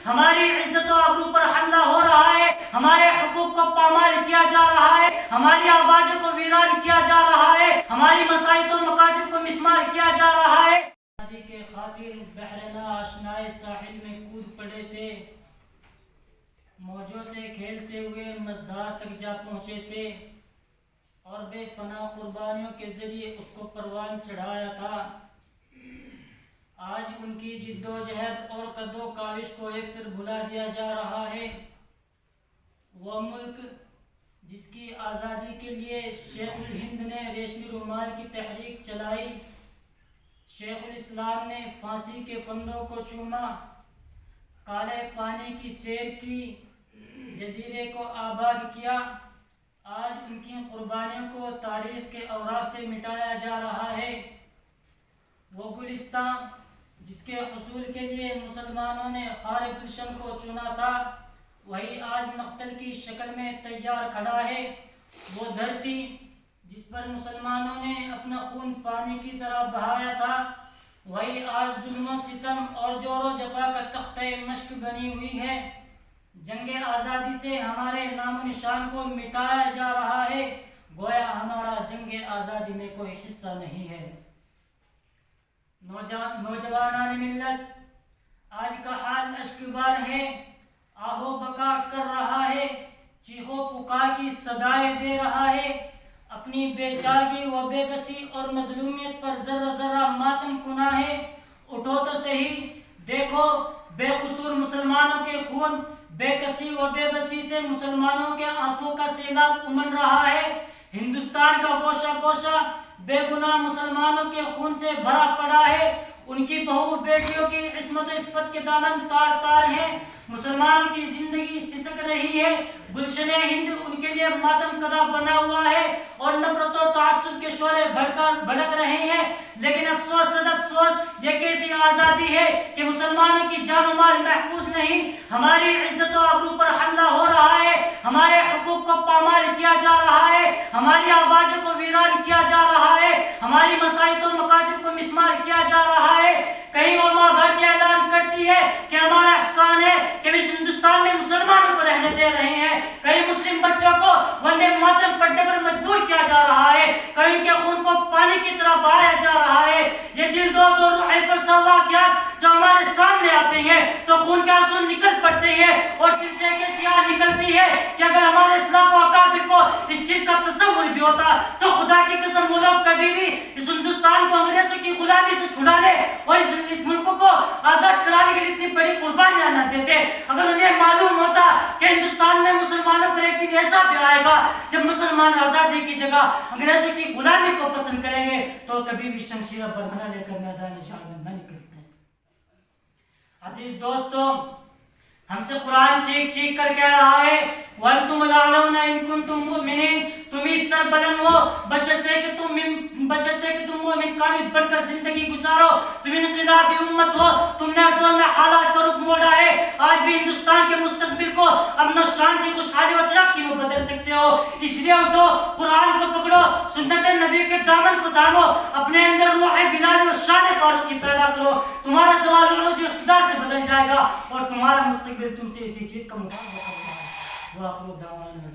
ہماری عزت و آبرو پر حملہ ہو رہا ہے، ہمارے حقوق کو پامال کیا جا رہا ہے، ہماری آبادی کو ویران کیا جا رہا ہے، ہماری مساجد و مکاتب کو مسمار کیا جا رہا ہے۔ آزادی کے خاطر بحر ناآشنائے ساحل میں کود پڑے تھے، موجوں سے کھیلتے ہوئے مزدار تک جا پہنچے تھے اور بے پناہ قربانیوں کے ذریعے اس کو پروان چڑھایا تھا۔ آج ان کی جد و جہد اور قد و کاوش کو یکسر بھلا دیا جا رہا ہے۔ وہ ملک جس کی آزادی کے لیے شیخ الہند نے ریشمی رومال کی تحریک چلائی، شیخ الاسلام نے پھانسی کے پھندوں کو چوما، کالے پانی کی سیر کی، جزیرے کو آباد کیا، آج ان کی قربانیوں کو تاریخ کے اوراق سے مٹایا جا رہا ہے۔ وہ گلستان جس کے حصول کے لیے مسلمانوں نے خار گلشن کو چنا تھا، وہی آج مقتل کی شکل میں تیار کھڑا ہے۔ وہ دھرتی جس پر مسلمانوں نے اپنا خون پانی کی طرح بہایا تھا، وہی آج ظلم و ستم اور جور و جفا کا تختہ مشق بنی ہوئی ہے۔ جنگ آزادی سے ہمارے نام و نشان کو مٹایا جا رہا ہے، گویا ہمارا جنگ آزادی میں کوئی حصہ نہیں ہے۔ نوجوانان ملت، آج کا حال اشکبار ہے، آہو بکا کر رہا ہے، چیخو پکار کی صدائیں دے رہا ہے، اپنی بے چارگی و بے بسی اور مظلومیت پر ذرہ ذرہ ماتم کنا ہے۔ اٹھو تو صحیح، دیکھو بے قصور مسلمانوں کے خون، بے کسی و بے بسی سے مسلمانوں کے آنسوں کا سیلاب امن رہا ہے۔ ہندوستان کا گوشہ گوشہ بے گناہ مسلمانوں کے خون سے بھرا پڑا ہے، ان کی بہو بیٹیوں کی عصمت و عفت کے دامن تار تار ہیں، مسلمانوں کی زندگی سسک رہی ہے، گلشن ہند ان کے لیے ماتم کدا بنا ہوا ہے اور نفرت و تعصب کے شعلے بھڑک رہے ہیں۔ لیکن افسوس صد افسوس، یہ کیسی آزادی ہے کہ مسلمانوں کی جان و مال محفوظ نہیں، ہماری عزت و آبرو پر حملہ ہو رہا ہے، ہمارے حقوق کو پامال کیا جا رہا ہے، ہماری آبادی کو ویران کیا جا رہا ہے، ہماری مساجد و مکاتب کو مسمار کیا جا رہا ہے۔ کہیں وہ ماں بھارتی اعلان کرتی ہے کہ ہمارا احسان ہے کہ اس ہندوستان میں مسلمانوں کو رہنے دے رہے ہیں، کہیں مسلم بچوں کو وندے ماترم پڑھنے پر مجبور کیا جا رہا ہے، کہیں ان کے خون کو پانی کی طرح بہایا جا رہا ہے۔ یہ دل دوز اور روح فرسا واقعات جو ہمارے سامنے آتے ہیں تو خون کے آنسو نکل پڑتے ہیں اور دل سے ایک سیاہ نکلتی ہے کہ اگر ہمارے اسلاف و اکابر کو اس چیز کا تصور بھی ہوتا تو خدا کی قسم وہ لوگ کبھی بھی اس ہندوستان کو انگریزوں کی غلامی سے چھڑانے اور اس ملک کو آزاد کرانے کے لیے اتنی بڑی قربانیاں نہ دیتے۔ اگر انہیں معلوم ہوتا کہ ہندوستان میں مسلمانوں پر ایک دن ایسا بھی آئے گا جب مسلمان آزادی کی جگہ انگریزوں کی غلامی کو پسند کریں گے تو کبھی بھی شمشیر برہنہ لے کر میدان جنگ میں نہ نکلتے۔ عزیز دوستو، ہم سے قرآن چیخ چیخ کر کہہ رہا ہے وَأَنْتُمُ الْأَعْلَوْنَ إِن كُنتُم مُؤْمِنِينَ، تم اس سر بلند ہو بشرطے کہ تم مومن کامل بن کر زندگی گزارو، تم انقلابی امت ہو، تم نے ہر دور میں حالات کا رخ موڑا ہے، آج بھی ہندوستان کے مستقبل کو امن و شانتی خوشحالی و ترقی میں بدل سکتے ہو۔ اس لیے اٹھو، قرآن کو پکڑو، سنت نبی کے دامن کو تھامو، اپنے اندر روح بلال اور شان فاروق کی پیدا کرو، تمہارا زوال عروج اقتدار سے بدل جائے گا اور تمہارا مستقبل تم سے اسی چیز کا مطالبہ کرے گا۔ وآخر دعوانا